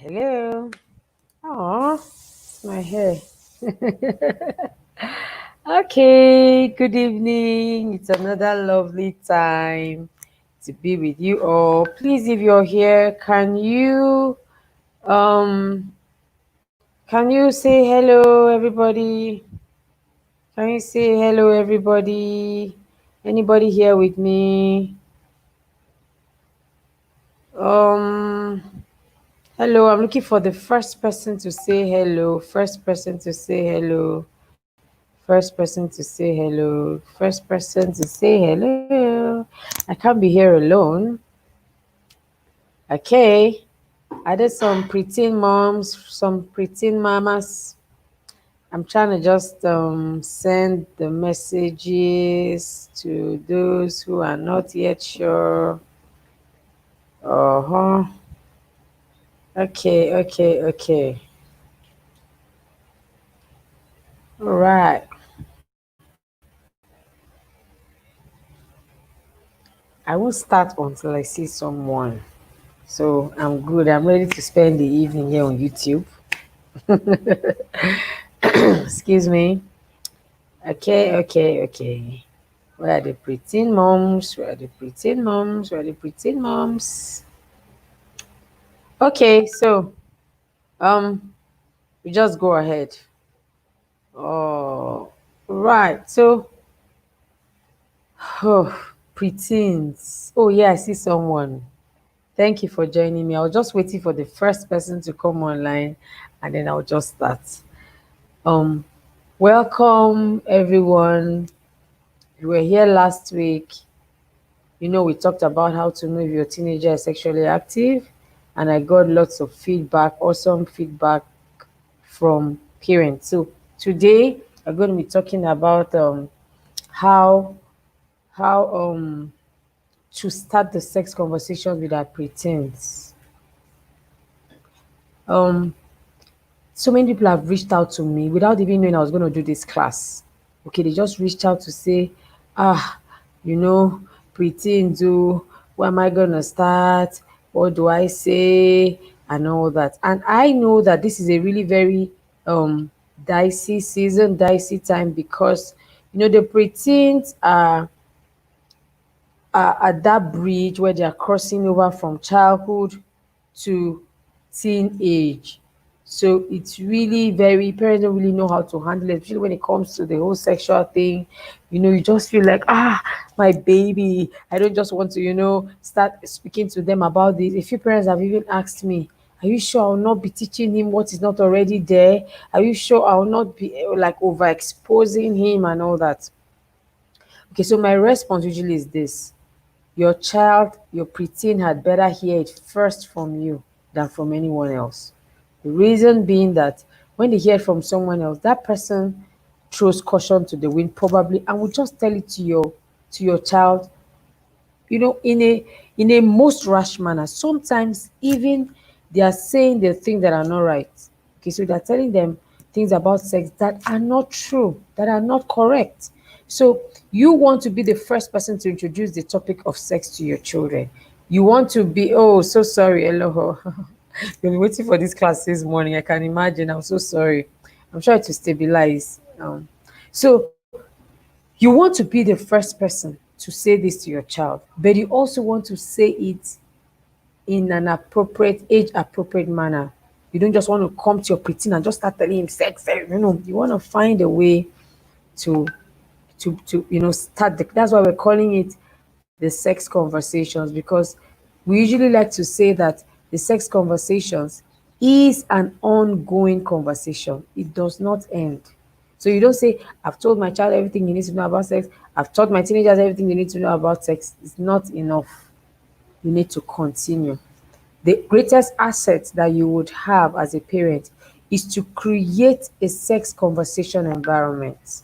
Hello. Oh, my hair. Okay, good evening. It's another lovely time to be with you all. Please, if you're here, um can you say hello everybody? Can you say hello everybody? Anybody here with me? Um Hello, I'm looking for the first person to say hello. First person to say hello. First person to say hello. First person to say hello. I can't be here alone. Okay. Are there some preteen moms, some preteen mamas? I'm trying to just send the messages to those who are not yet sure. Uh-huh. Okay. All right. I won't start until I see someone. So I'm good. I'm ready to spend the evening here on YouTube. Excuse me. Okay. Where are the preteen moms? Where are the preteen moms? Where are the preteen moms? Okay, so um we just go ahead. Oh, right. So preteens. Oh yeah, I see someone. Thank you for joining me. I was just waiting for the first person to come online and then I'll just start. Um Welcome everyone. We were here last week. We talked about how to know if your teenager is sexually active, and I got lots of feedback, awesome feedback from parents. So today I'm going to be talking about how how to start the sex conversation with our preteens. Um, so many people have reached out to me without even knowing I was going to do this class. Okay, they just reached out to say, ah, you know, preteens, oh, where am I going to start? What do I say? And all that. And I know that this is a really very dicey season, dicey time because, the preteens are at that bridge where they are crossing over from childhood to teenage. So it's really very, parents don't really know how to handle it, especially when it comes to the whole sexual thing. You just feel like, my baby. I don't just want to, start speaking to them about this. A few parents have even asked me, are you sure I'll not be teaching him what is not already there? Are you sure I'll not be like overexposing him and all that? Okay, so my response usually is this: your child, your preteen had better hear it first from you than from anyone else. The reason being that when they hear it from someone else, that person throws caution to the wind probably and will just tell it to your child, in a most rash manner. Sometimes even they are saying the things that are not right. Okay, so they're telling them things about sex that are not true, that are not correct. So you want to be the first person to introduce the topic of sex to your children. You want to be, oh, so sorry, hello. You've been waiting for this class this morning. I can imagine. I'm so sorry. I'm trying to stabilize. So you want to be the first person to say this to your child, but you also want to say it in an appropriate, age appropriate manner. You don't just want to come to your preteen and just start telling him sex. You want to find a way to start that's why we're calling it the sex conversations, because we usually like to say that the sex conversations is an ongoing conversation. It does not end. So you don't say, I've told my child everything he needs to know about sex, I've taught my teenagers everything they need to know about sex. It's not enough. You need to continue. The greatest asset that you would have as a parent is to create a sex conversation environment.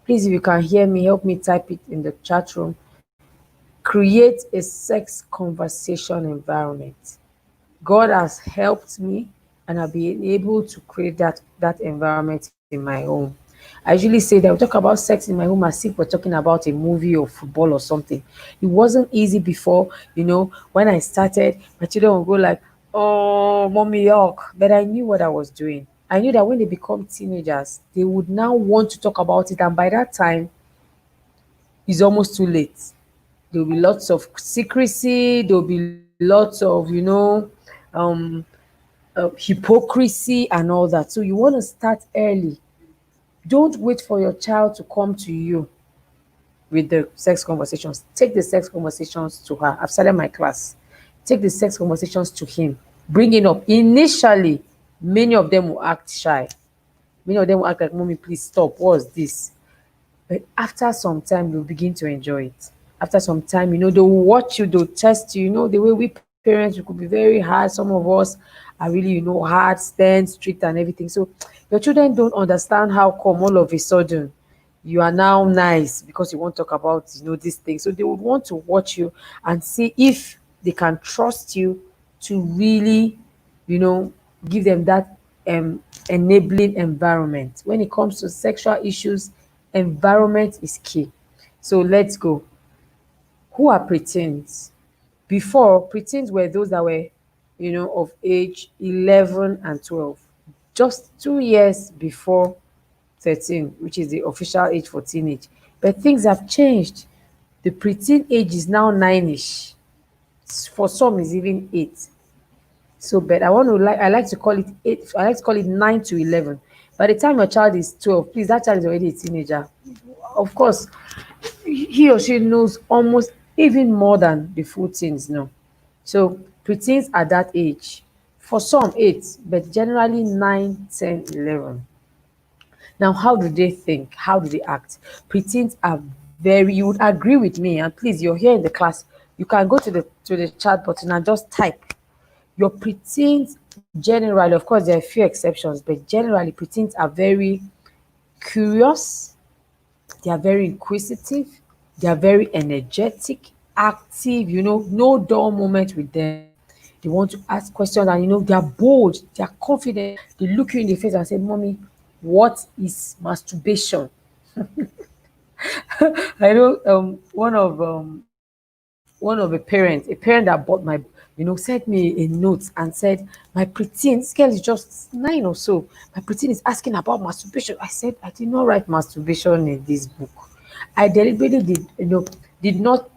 Please, if you can hear me, help me type it in the chat room. Create a sex conversation environment. God has helped me, and I've been able to create that environment in my home. I usually say that we talk about sex in my home as if we're talking about a movie or football or something. It wasn't easy before, when I started, my children would go like, oh, mommy, yuck. But I knew what I was doing. I knew that when they become teenagers, they would now want to talk about it. And by that time, it's almost too late. There will be lots of secrecy. There will be lots of, um, hypocrisy and all that. So you want to start early. Don't wait for your child to come to you with the sex conversations. Take the sex conversations to her. I've started my class. Take the sex conversations to him. Bring it up. Initially, many of them will act shy. Many of them will act like, Mommy, please stop. What's this? But after some time, you'll begin to enjoy it. After some time, they'll watch you, they'll test you. The way we parents, we could be very hard. Some of us are really, hard, stern, strict, and everything. So your children don't understand how come all of a sudden you are now nice because you won't talk about, this thing. So they would want to watch you and see if they can trust you to really, you know, give them that enabling environment. When it comes to sexual issues, environment is key. So let's go. Who are preteens? Before, preteens were those that were, of age 11 and 12, just 2 years before 13, which is the official age for teenage. But things have changed. The preteen age is now 9ish. For some, is even 8. So, but I like to call it 8. I like to call it 9 to 11. By the time your child is 12, please, that child is already a teenager. Of course, he or she knows almost even more than the full teens know. So preteens at that age, for some 8, but generally 9, 10, 11. Now, how do they think? How do they act? Preteens are very, you would agree with me, and please, you're here in the class. You can go to the chat button and just type. Your preteens generally, of course, there are a few exceptions, but generally, preteens are very curious, they are very inquisitive, they are very energetic, active, no dull moment with them. They want to ask questions and they are bold, they are confident. They look you in the face and say, Mommy, what is masturbation? I know one of a parent that bought my, sent me a note and said, my preteen, this girl is just 9 or so. My preteen is asking about masturbation. I said, I did not write masturbation in this book. I deliberately did not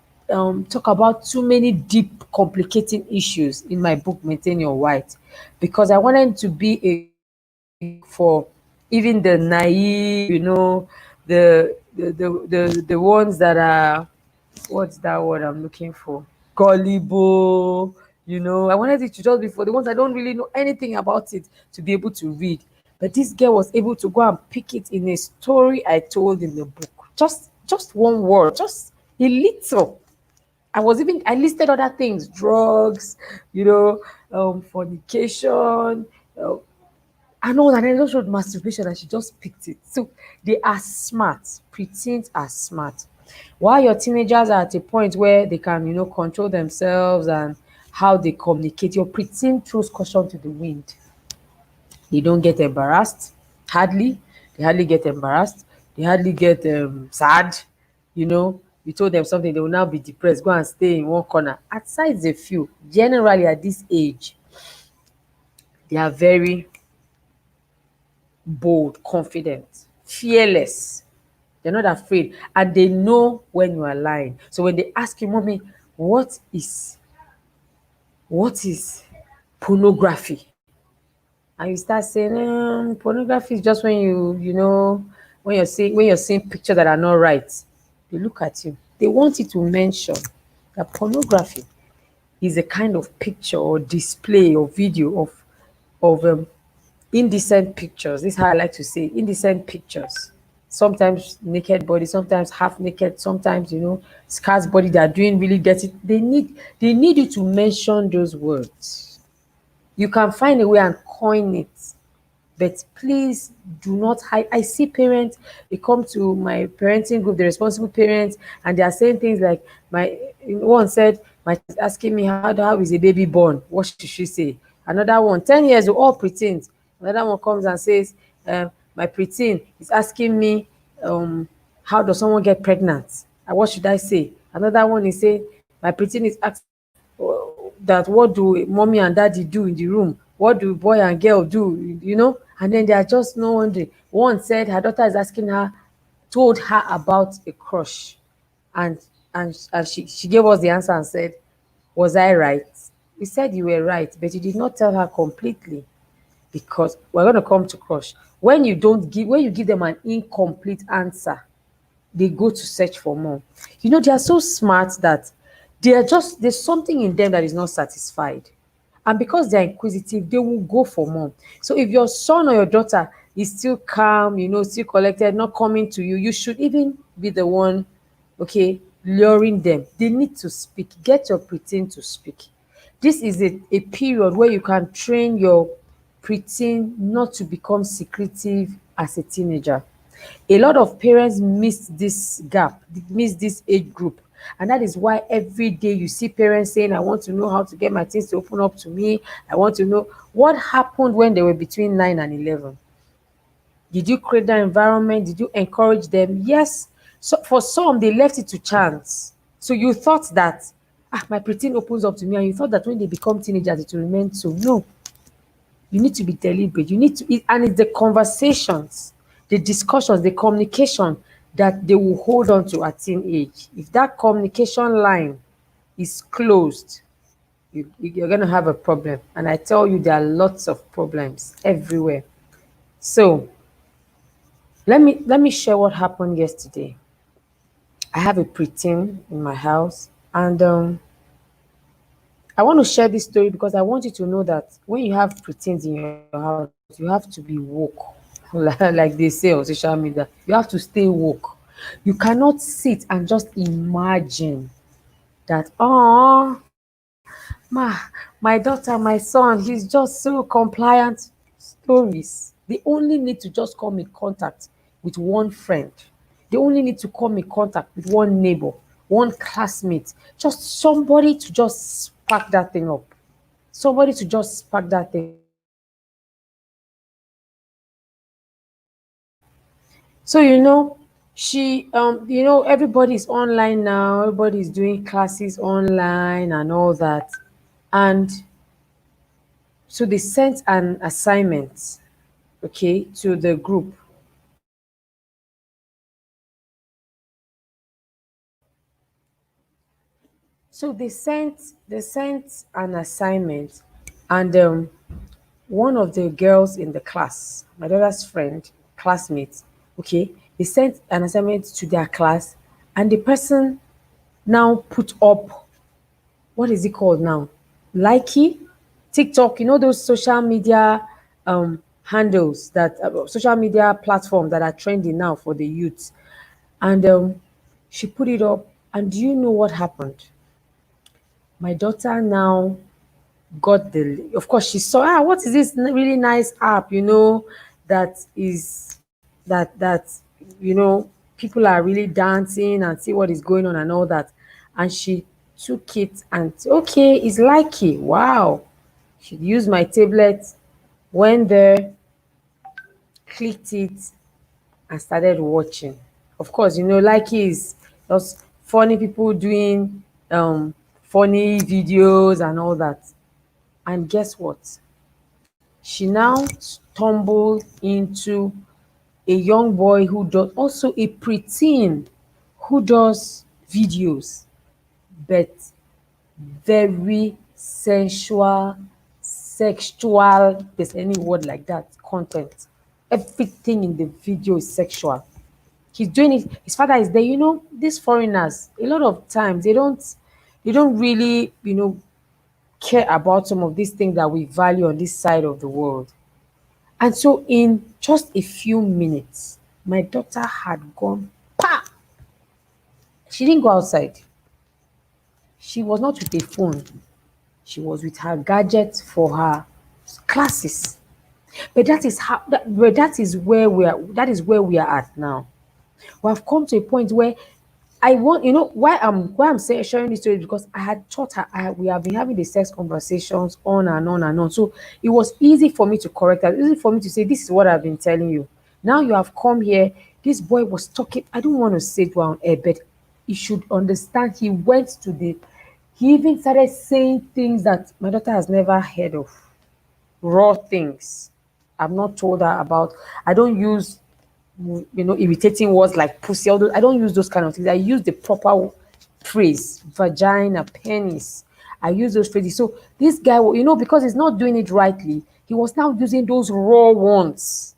talk about too many deep, complicating issues in my book, Maintain Your White, because I wanted to be a book for even the naive, the ones that are, what's that word I'm looking for? Gullible. I wanted it to just be for the ones that don't really know anything about it to be able to read. But this girl was able to go and pick it in a story I told in the book. Just one word, just a little. I listed other things, drugs, fornication, uh, and all that. And I just wrote masturbation and she just picked it. So they are smart. Preteens are smart. While your teenagers are at a point where they can, control themselves and how they communicate, your preteen throws caution to the wind. They don't get embarrassed, hardly. They hardly get embarrassed. They hardly get sad. You told them something, they will now be depressed, go and stay in one corner. Aside a few, generally at this age, they are very bold, confident, fearless. They're not afraid, and they know when you are lying. So when they ask you, Mommy, what is pornography? And you start saying, pornography is just when when you're seeing pictures that are not right. They look at you. They want you to mention that pornography is a kind of picture or display or video of indecent pictures. This is how I like to say indecent pictures. Sometimes naked body, sometimes half naked, sometimes scarce body. They are doing really dirty. They need you to mention those words. You can find a way and coin it, but please do not hide. I see parents, they come to my parenting group, the responsible parents, and they are saying things like, my one said, my child is asking me how is a baby born? What should she say? Another one, 10 years, we all pretend. Another one comes and says, my preteen is asking me, how does someone get pregnant? And what should I say? Another one is saying, my preteen is asking, that that what do mommy and daddy do in the room? What do boy and girl do? And then they are just no wondering. One said her daughter is asking her, told her about a crush, and she gave us the answer and said, was I right? We said you were right, but you did not tell her completely, because we're going to come to crush. When you give them an incomplete answer, they go to search for more. They are so smart that there's something in them that is not satisfied. And because they're inquisitive, they will go for more. So if your son or your daughter is still calm, still collected, not coming to you, you should even be the one, okay, luring them. They need to speak. Get your preteen to speak. This is a period where you can train your preteen not to become secretive as a teenager. A lot of parents miss this gap, miss this age group. And that is why every day you see parents saying, I want to know how to get my things to open up to me. I want to know what happened when they were between 9 and 11. Did you create that environment? Did you encourage them? Yes. So for some, they left it to chance. So you thought that, my preteen opens up to me, and you thought that when they become teenagers, it will remain so. No, you need to be deliberate. You need to, and it's the conversations, the discussions, the communication that they will hold on to at teenage. If that communication line is closed, you're going to have a problem. And I tell you, there are lots of problems everywhere. So let me share what happened yesterday. I have a preteen in my house, and I want to share this story because I want you to know that when you have preteens in your house, you have to be woke. Like they say on social media, you have to stay woke. You cannot sit and just imagine that, my daughter, my son, he's just so compliant. Stories. They only need to just come in contact with one friend. They only need to come in contact with one neighbor, one classmate, just somebody to just spark that thing up. Somebody to just spark that thing up. So everybody's online now, everybody's doing classes online and all that. And so they sent an assignment, okay, to the group. So they sent an assignment, and one of the girls in the class, my daughter's friend, classmates, okay, they sent an assignment to their class, and the person now put up, what is it called now? Likey, TikTok, those social media handles, that social media platforms that are trending now for the youth. And she put it up, and do you know what happened? My daughter now got of course she saw, what is this really nice app, that is that people are really dancing and see what is going on and all that. And she took it and, okay, it's likey, wow. She used my tablet, went there, clicked it, and started watching. Of course, likey is just funny people doing funny videos and all that. And guess what? She now stumbled into a young boy who does, also a preteen, who does videos, but very sensual, sexual, there's any word like that, content. Everything in the video is sexual. He's doing it. His father is there. These foreigners, a lot of times they don't really, care about some of these things that we value on this side of the world. And so, in just a few minutes, my daughter had gone, pa! She didn't go outside. She was not with a phone. She was with her gadget for her classes. But that is where we are at now. We have come to a point where I want, why I'm saying sharing this story is because I had taught her. We have been having the sex conversations on and on and on. So it was easy for me to correct her, easy for me to say, this is what I've been telling you. Now you have come here. This boy was talking. I don't want to say it on air, but you should understand. He even started saying things that my daughter has never heard of, raw things. I've not told her about. I don't use, irritating words like pussy. Although I don't use those kind of things. I use the proper phrase, vagina, penis. I use those phrases. So this guy, because he's not doing it rightly, he was now using those raw ones.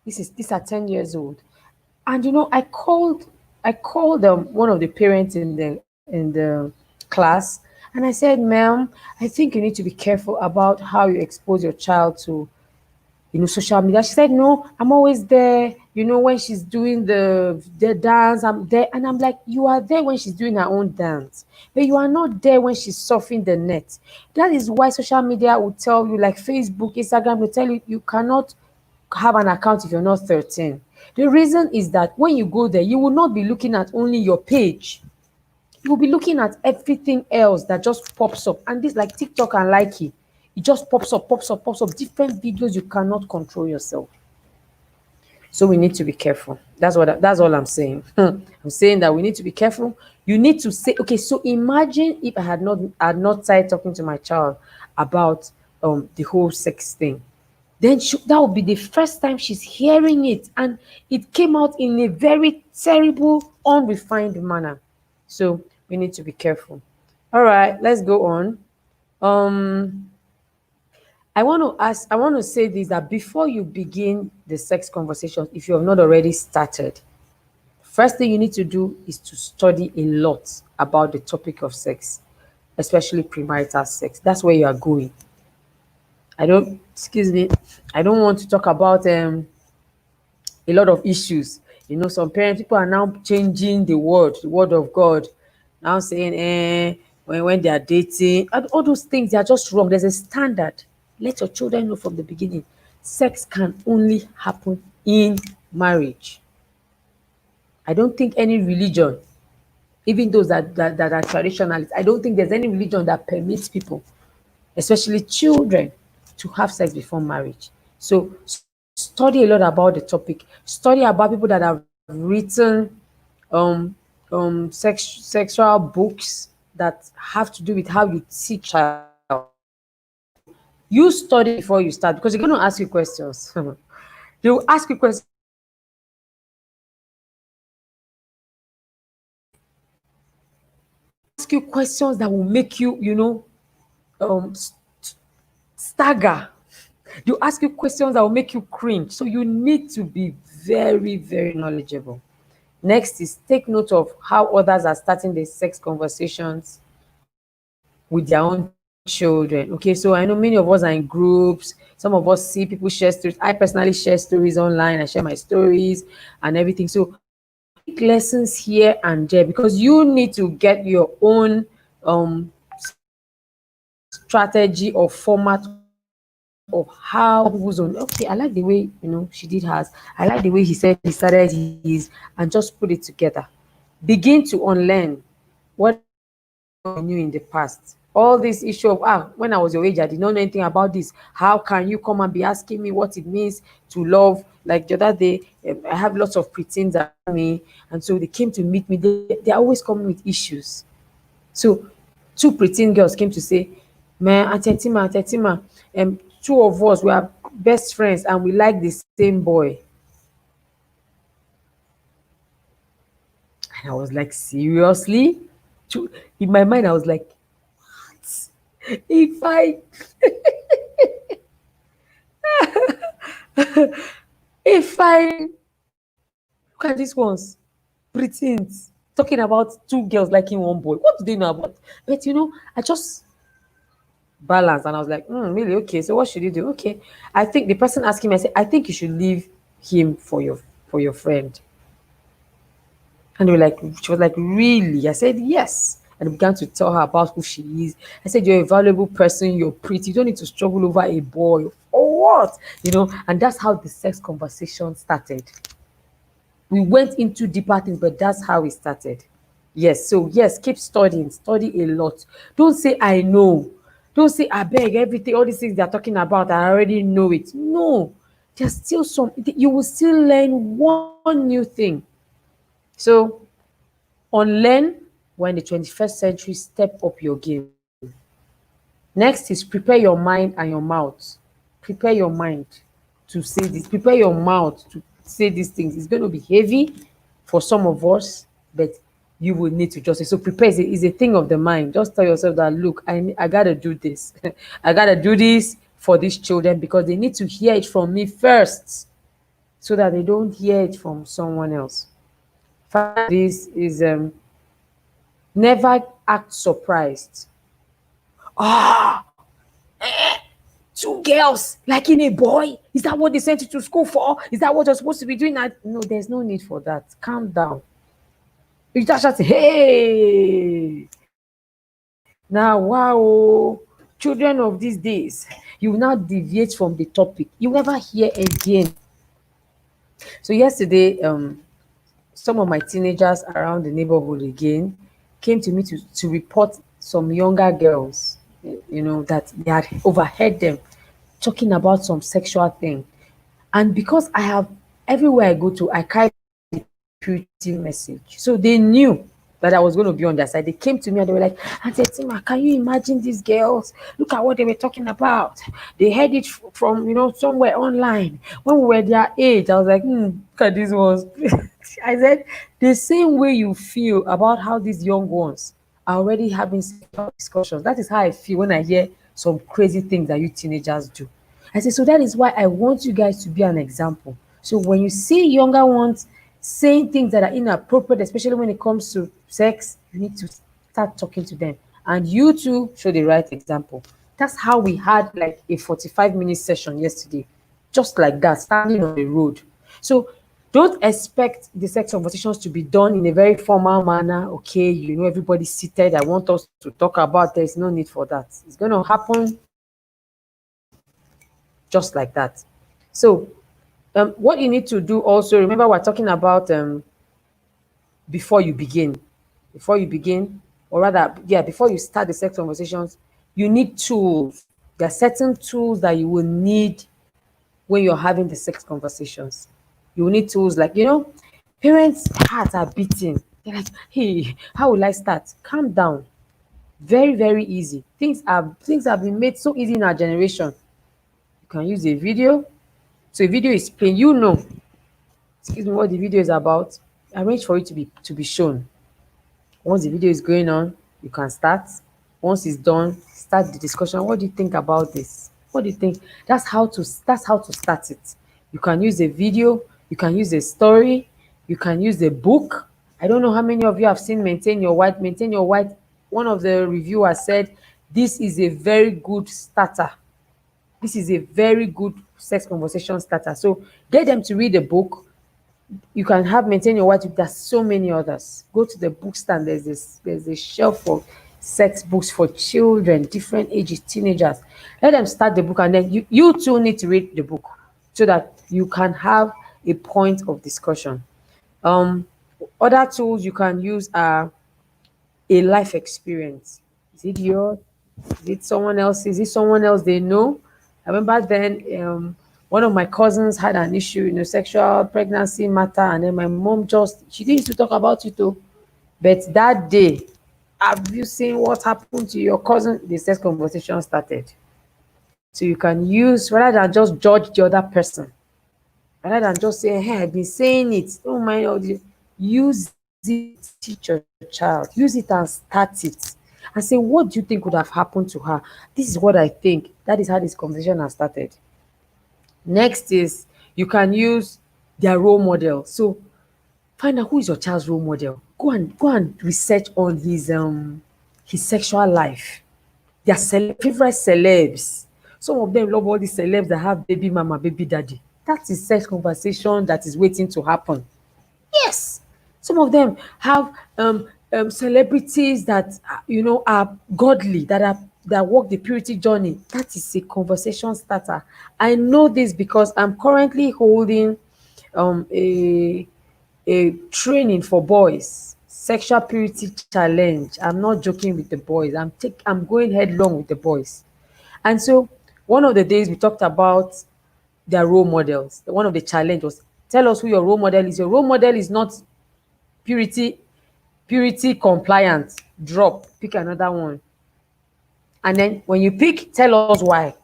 These are 10 years old, and I called one of the parents in the class, and I said, "Ma'am, I think you need to be careful about how you expose your child to social media." She said, "No, I'm always there. When she's doing the dance, I'm there." And I'm like, "You are there when she's doing her own dance, but you are not there when she's surfing the net." That is why social media will tell you, like Facebook, Instagram, will tell you you cannot have an account if you're not 13. The reason is that when you go there, you will not be looking at only your page. You will be looking at everything else that just pops up. And this, like TikTok and Likey, it just pops up, pops up, pops up. Different videos, you cannot control yourself. So we need to be careful. That's all I'm saying. I'm saying that we need to be careful. You need to say, okay, so imagine if I had not started talking to my child about the whole sex thing. Then that would be the first time she's hearing it, and it came out in a very terrible, unrefined manner. So we need to be careful. All right, let's go on. Um, I want to say this, that before you begin the sex conversation, if you have not already started, first thing you need to do is to study a lot about the topic of sex, especially premarital sex. That's where you are going. Excuse me, I don't want to talk about a lot of issues. Some parents, people are now changing the word of God, now saying, when they are dating, and all those things, they are just wrong. There's a standard. Let your children know from the beginning, sex can only happen in marriage. I don't think any religion, even those that are traditionalists, I don't think there's any religion that permits people, especially children, to have sex before marriage. So study a lot about the topic. Study about people that have written um sexual books that have to do with how you teach child. So you study before you start, because you're going to ask you questions. They will ask you questions that will make you, ask you questions that will make you, um stagger. You ask you questions that will make you cringe. So you need to be very, very knowledgeable. Next is take note of how others are starting the sex conversations with their own children. Okay, so I know many of us are in groups. Some of us see people share stories. I personally share stories online. I share my stories and everything. So pick lessons here and there, because you need to get your own strategy or format of how people's own. Okay, I like the way she did hers. I like the way he said he started his, and just put it together. Begin to unlearn whatever you knew in the past. All this issue of, when I was your age, I did not know anything about this. How can you come and be asking me what it means to love? Like the other day, I have lots of preteens around me, and so they came to meet me. They're always coming with issues. So two preteen girls came to say, "Man, Auntie Tima, two of us, we are best friends and we like the same boy." And I was like, seriously? In my mind, I was like, if I if I look at these ones, preteens, talking about two girls liking one boy, what do they know about? But I just balance, and I was like, really? Okay, so what should you do? Okay, I think the person asking me, I said, I think you should leave him for your friend. And they were like, she was like, really? I said, yes. And I began to tell her about who she is. I said, you're a valuable person, you're pretty, you don't need to struggle over a boy. Or what? And that's how the sex conversation started. We went into deeper things, but that's how it started. Yes, so yes, keep studying, study a lot. Don't say I know. Don't say I beg everything, all these things they're talking about, I already know it. No, there's still you will still learn one new thing. So unlearn, We're in the 21st century, step up your game. Next is prepare your mind and your mouth. Prepare your mind to say this. Prepare your mouth to say these things. It's going to be heavy for some of us, but you will need to just say. So prepare is a thing of the mind. Just tell yourself that, look, I gotta do this. I gotta do this for these children because they need to hear it from me first, so that they don't hear it from someone else. This is never act surprised. Ah, two girls liking a boy? Is that what they sent you to school for? Is that what you're supposed to be doing? No, there's no need for that. Calm down. You just shout, hey, now, wow, children of these days, you will now deviate from the topic. You never hear again. So yesterday, some of my teenagers around the neighborhood again came to me to report some younger girls, that they had overheard them talking about some sexual thing. And because I have, everywhere I go to, I carry the purity message. So they knew that I was going to be on their side. They came to me and they were like, Auntie Tima, can you imagine these girls? Look at what they were talking about. They heard it from, somewhere online. When we were their age, I was like, look at these ones. I said, the same way you feel about how these young ones are already having sexual discussions. That is how I feel when I hear some crazy things that you teenagers do. I said, so that is why I want you guys to be an example. So when you see younger ones saying things that are inappropriate, especially when it comes to sex, you need to start talking to them. And you too show the right example. That's how we had like a 45-minute session yesterday. Just like that, standing on the road. So don't expect the sex conversations to be done in a very formal manner. Okay, everybody's seated. I want us to talk about. There's no need for that. It's going to happen just like that. So, what you need to do also, remember, we're talking about before you begin. Before you begin, or rather, yeah, before you start the sex conversations, you need tools. There are certain tools that you will need when you're having the sex conversations. You will need tools like, parents' hearts are beating. They're like, hey, how will I start? Calm down. Very, very easy. Things have been made so easy in our generation. You can use a video. So a video is playing, excuse me, what the video is about. Arrange for it to be shown. Once the video is going on, you can start. Once it's done, start the discussion. What do you think about this? What do you think? That's how to start it. You can use a video, you can use a story, you can use a book. I don't know how many of you have seen Maintain Your White. Maintain Your White, one of the reviewers said this is a very good starter. This is a very good sex conversation starter. So get them to read a book. You can have Maintain Your White. There's so many others. Go to the bookstand. There's a shelf of sex books for children, different ages, teenagers. Let them start the book, and then you too need to read the book so that you can have a point of discussion. Um, Other tools you can use are a life experience. Is it yours? Is it someone else? Is it someone else they know? I remember then one of my cousins had an issue, sexual pregnancy matter, and then my mom she didn't used to talk about it though. But that day, have you seen what happened to your cousin? The sex conversation started. So you can use, rather than just judge the other person, rather than just say, hey, I've been saying it, don't mind all the, use it, teach your child, use it and start it. And say, what do you think would have happened to her? This is what I think. That is how this conversation has started. Next is you can use their role model. So find out who is your child's role model. Go and research on his sexual life. Their favorite celebs. Some of them love all these celebs that have baby mama, baby daddy. That is sex conversation that is waiting to happen. Yes, some of them have celebrities that are godly, that walk the purity journey. That is a conversation starter. I know this because I'm currently holding a training for boys, sexual purity challenge. I'm not joking with the boys. I'm going headlong with the boys. And so one of the days we talked about their role models. One of the challenge was, tell us who your role model is. Your role model is not purity Purity compliant, drop, pick another one. And then when you pick, tell us why.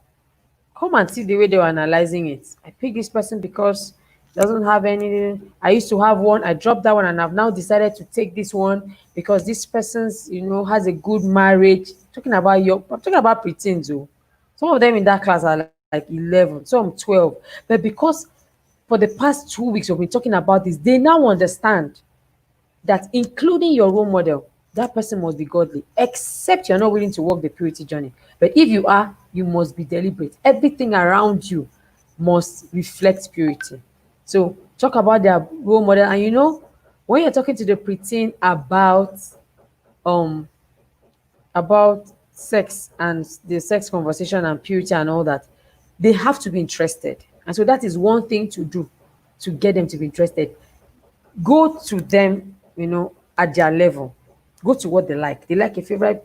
Come and see the way they were analyzing it. I picked this person because it doesn't have any. I used to have one, I dropped that one, and I've now decided to take this one because this person's, has a good marriage. Talking about I'm talking about preteens, oh. Some of them in that class are like 11, some 12. But because for the past 2 weeks we've been talking about this, they now understand that including your role model, that person must be godly, except you're not willing to walk the purity journey. But if you are, you must be deliberate. Everything around you must reflect purity. So talk about their role model. And when you're talking to the preteen um about sex and the sex conversation and purity and all that, they have to be interested. And so that is one thing to do to get them to be interested. Go to them, at their level. Go to what they like. They like a favorite,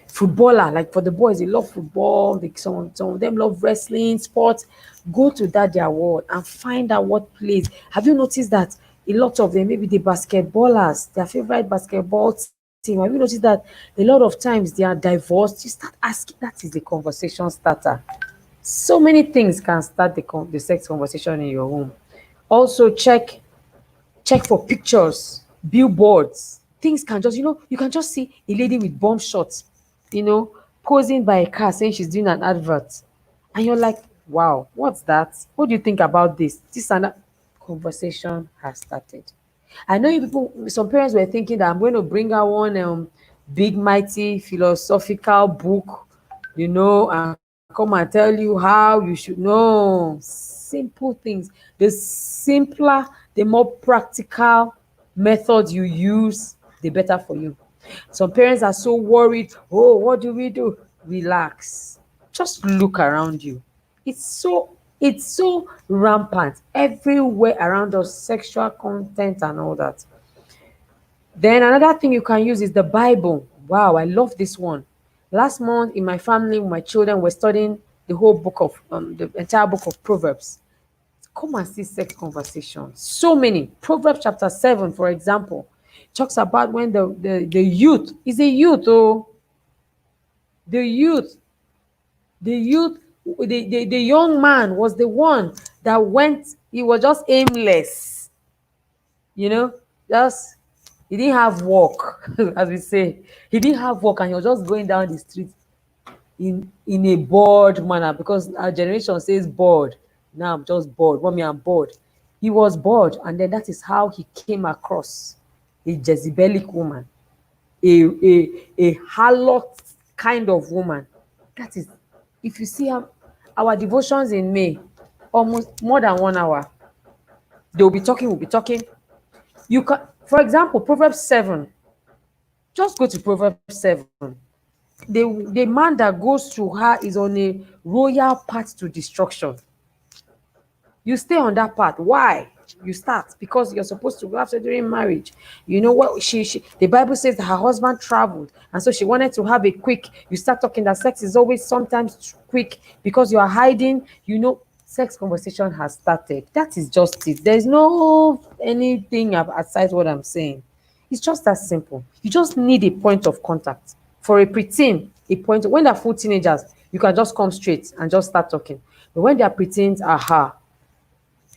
footballer. Like for the boys, they love football. Some of them love wrestling, sports. Go to that their world and find out what plays. Have you noticed that a lot of them, maybe the basketballers, their favorite basketball team, have you noticed that a lot of times they are divorced? You start asking. That is the conversation starter. So many things can start the sex conversation in your home. Also, check for pictures, billboards. Things can just, you can just see a lady with bomb shots, posing by a car saying she's doing an advert. And you're like, wow, what's that? What do you think about this? This and that conversation has started. I know you people, some parents were thinking that I'm going to bring out one big, mighty philosophical book, and come and tell you how you should know. Simple things. The simpler, the more practical method you use, the better for you. Some parents are so worried. Oh, what do we do? Relax. Just look around you. It's so rampant everywhere around us, sexual content and all that. Then another thing you can use is the Bible. Wow, I love this one. Last month in my family, my children were studying the entire book of Proverbs. Come and see sex conversations. So many. Proverbs chapter 7, for example, talks about when the youth is a youth, oh, the youth, the youth, the young man was the one that went, he was just aimless, just he didn't have work, as we say. He didn't have work and he was just going down the street in a bored manner, because our generation says bored. Now I'm just bored. Mommy, I'm bored. He was bored, and then that is how he came across a Jezebelic woman, a harlot kind of woman. That is, if you see our devotions in May, almost more than 1 hour. They'll be talking, we'll be talking. You can, for example, Proverbs 7. Just go to Proverbs 7. The man that goes to her is on a royal path to destruction. You stay on that path. Why? You start because you're supposed to go after during marriage. You know what? The Bible says that her husband traveled, and so she wanted to have a quick. You start talking that sex is always sometimes quick because you are hiding. Sex conversation has started. That is just it. There's no anything aside what I'm saying. It's just that simple. You just need a point of contact. For a preteen, when they're full teenagers, you can just come straight and just start talking. But when they're preteens,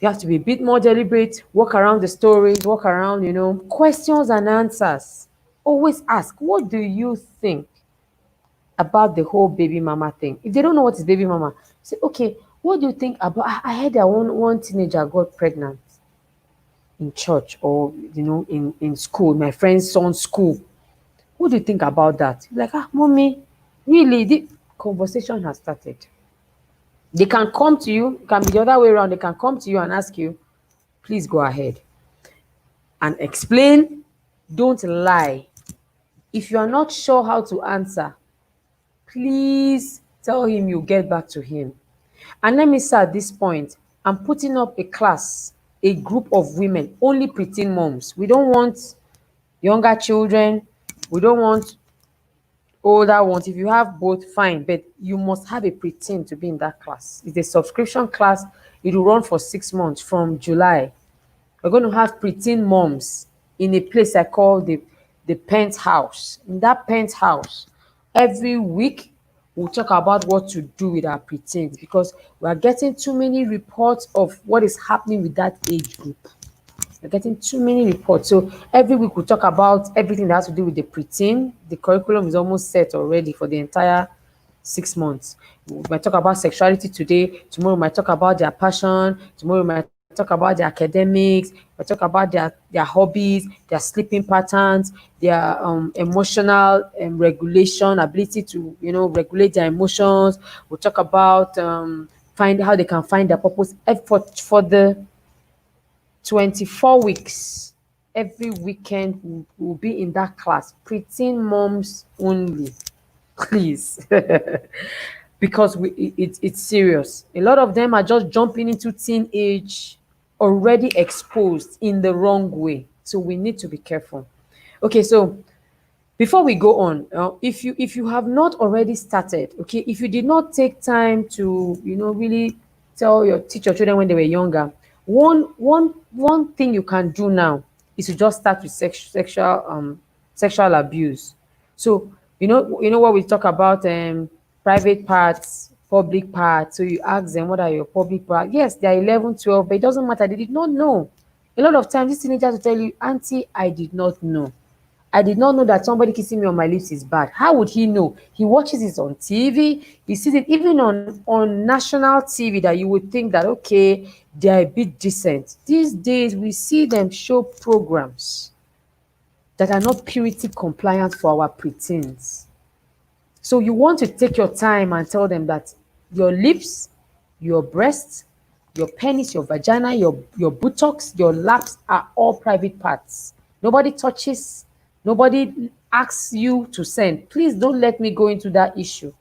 you have to be a bit more deliberate, walk around the stories, walk around, questions and answers. Always ask, what do you think about the whole baby mama thing? If they don't know what is baby mama, say, okay, what do you think about, I heard that one teenager got pregnant in church, or, in school, my friend's son's school. What do you think about that? Like, mommy, really? The conversation has started. They can come to you, it can be the other way around. They can come to you and ask you, please go ahead and explain. Don't lie. If you are not sure how to answer, please tell him you get back to him. And let me say at this point, I'm putting up a class, a group of women, only preteen moms. We don't want younger children. We don't want older ones. If you have both, fine, but you must have a preteen to be in that class. It's a subscription class. It will run for 6 months from July. We're going to have preteen moms in a place I call the penthouse. In that penthouse, every week we'll talk about what to do with our preteens, because we are getting too many reports of what is happening with that age group. We're getting too many reports. So every week we talk about everything that has to do with the preteen. The curriculum is almost set already for the entire 6 months. We might talk about sexuality today. Tomorrow we might talk about their passion. Tomorrow we might talk about their academics. We talk about their hobbies, their sleeping patterns, their emotional regulation, ability to regulate their emotions. We'll talk about find how they can find their purpose. For the 24 weeks, every weekend will be in that class. Preteen moms only, please. Because it's serious. A lot of them are just jumping into teenage already exposed in the wrong way. So we need to be careful. Okay, so before we go on, if you have not already started, okay, if you did not take time to really teach your children when they were younger, one thing you can do now is to just start with sexual abuse. So you know what we talk about, private parts, public parts. So you ask them, what are your public parts? Yes, they are 11, 12, but it doesn't matter, they did not know. A lot of times these teenagers will tell you, auntie, I did not know. I did not know that somebody kissing me on my lips is bad. How would he know? He watches it on TV. He sees it even on national TV, that you would think that, okay, they are a bit decent. These days, we see them show programs that are not purity compliant for our preteens. So you want to take your time and tell them that your lips, your breasts, your penis, your vagina, your buttocks, your laps are all private parts. Nobody touches, nobody asks you to send. Please don't let me go into that issue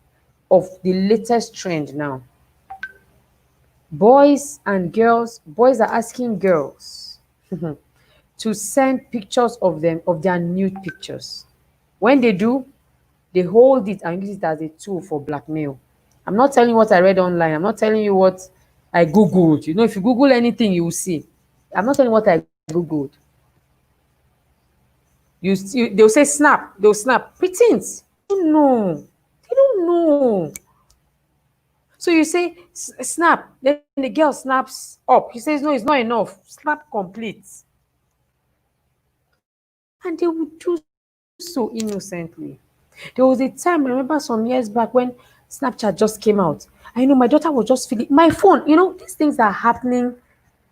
of the latest trend now. Boys and girls, boys are asking girls to send pictures of them, of their nude pictures. When they do, they hold it and use it as a tool for blackmail. I'm not telling you what I read online. I'm not telling you what I Googled. If you Google anything, you will see. I'm not telling you what I Googled. They'll say snap. They'll snap. Preteens. They don't know. They don't know. So you say snap. Then the girl snaps up. He says, no, it's not enough. Snap complete. And they would do so innocently. There was a time, I remember some years back, when Snapchat just came out. I know my daughter was just feeling my phone. These things are happening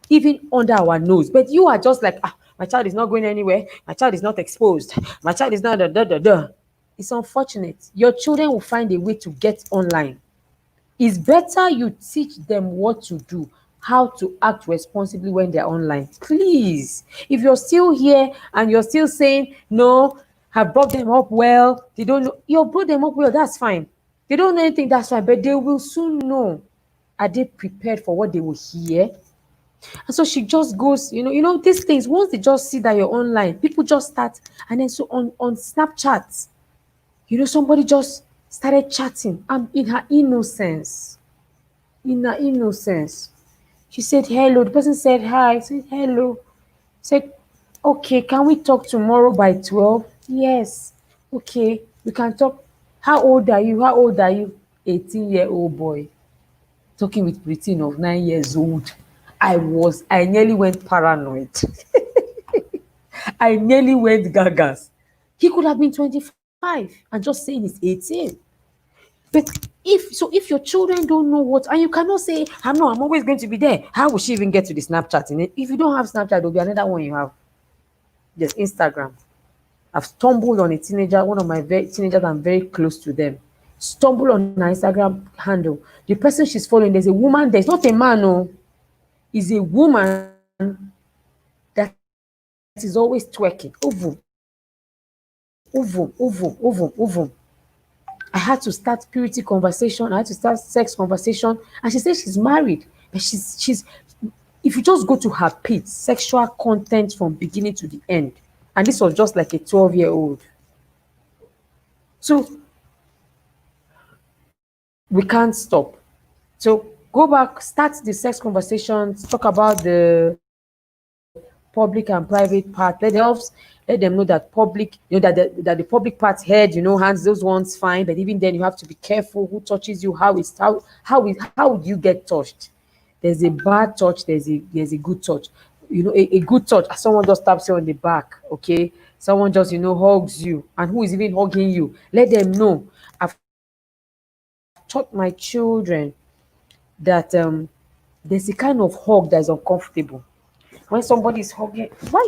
even under our nose. But you are just like, my child is not going anywhere. My child is not exposed. My child is not da da da da. It's unfortunate. Your children will find a way to get online. It's better you teach them what to do, how to act responsibly when they're online. Please, if you're still here and you're still saying, no, have brought them up well, they don't know, you brought them up well, that's fine. They don't know anything, that's fine, but they will soon know. Are they prepared for what they will hear? And so she just goes, these things, once they just see that you're online, people just start. And then so on Snapchat, somebody just started chatting. In her innocence. In her innocence. She said, hello. The person said, hi. I said, hello. Said, okay, can we talk tomorrow by 12? Yes. Okay, we can talk. How old are you? How old are you? 18-year-old boy. Talking with preteen of 9 years old. I nearly went paranoid. I nearly went gagas. He could have been 25 and just saying he's 18. But if your children don't know what, and you cannot say, I'm always going to be there. How will she even get to the Snapchat? If you don't have Snapchat, there'll be another one you have. There's Instagram. I've stumbled on a teenager, one of my teenagers, I'm very close to them. Stumbled on her Instagram handle. The person she's following, there's a woman there. It's not a man, no. It's a woman that is always twerking. Ovum. Ovum, ovum, ovum, ovum. I had to start purity conversation. I had to start sex conversation. And she said she's married. But she's if you just go to her page, sexual content from beginning to the end. And this was just like a 12-year-old. So we can't stop. So go back, start the sex conversations, talk about the public and private part. Let Let them know that public, that the public part head, hands, those ones fine, but even then you have to be careful who touches you, how would you get touched. There's a bad touch, there's a good touch. A good touch, someone just taps you on the back, okay? Someone just, hugs you, and who is even hugging you? Let them know. I've taught my children that there's a kind of hug that is uncomfortable. When somebody is hugging, why?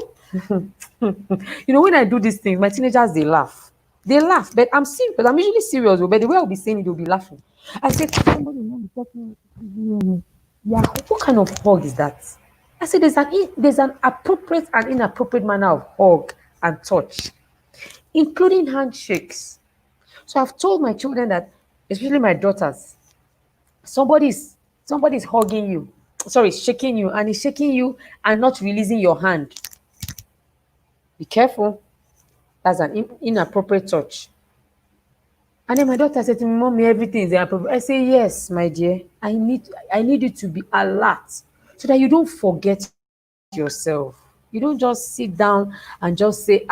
When I do these things, my teenagers, they laugh. They laugh, but I'm serious. I'm usually serious, but the way I'll be saying it, they'll be laughing. I said, somebody will be talking. Yeah, what kind of hug is that? I said, there's an appropriate and inappropriate manner of hug and touch, including handshakes. So I've told my children that, especially my daughters, somebody's somebody's hugging you, sorry, shaking you, and he's shaking you and not releasing your hand. Be careful. That's an inappropriate touch. And then my daughter said to me, Mommy, everything is inappropriate. I say, yes, my dear. I need you to be alert so that you don't forget yourself. You don't just sit down and just say,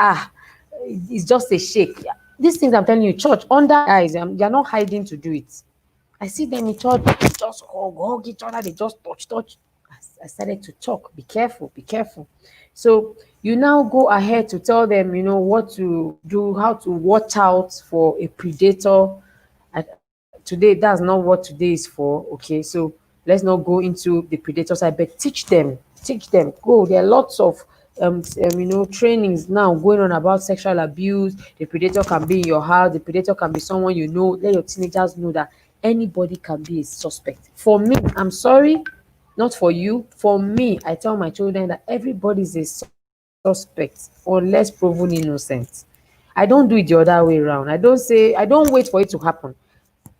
it's just a shake. These things I'm telling you, church, under eyes, you're not hiding to do it. I see them in church, they just hug each other, they just touch. I started to talk. Be careful, be careful. So you now go ahead to tell them, what to do, how to watch out for a predator. Today, that's not what today is for. Okay, so let's not go into the predator side, but teach them. Go. There are lots of trainings now going on about sexual abuse. The predator can be in your house. The predator can be someone you know. Let your teenagers know that anybody can be a suspect. For me, I'm sorry, not for you. For me, I tell my children that everybody is a suspect unless proven innocent. I don't do it the other way around. I don't wait for it to happen.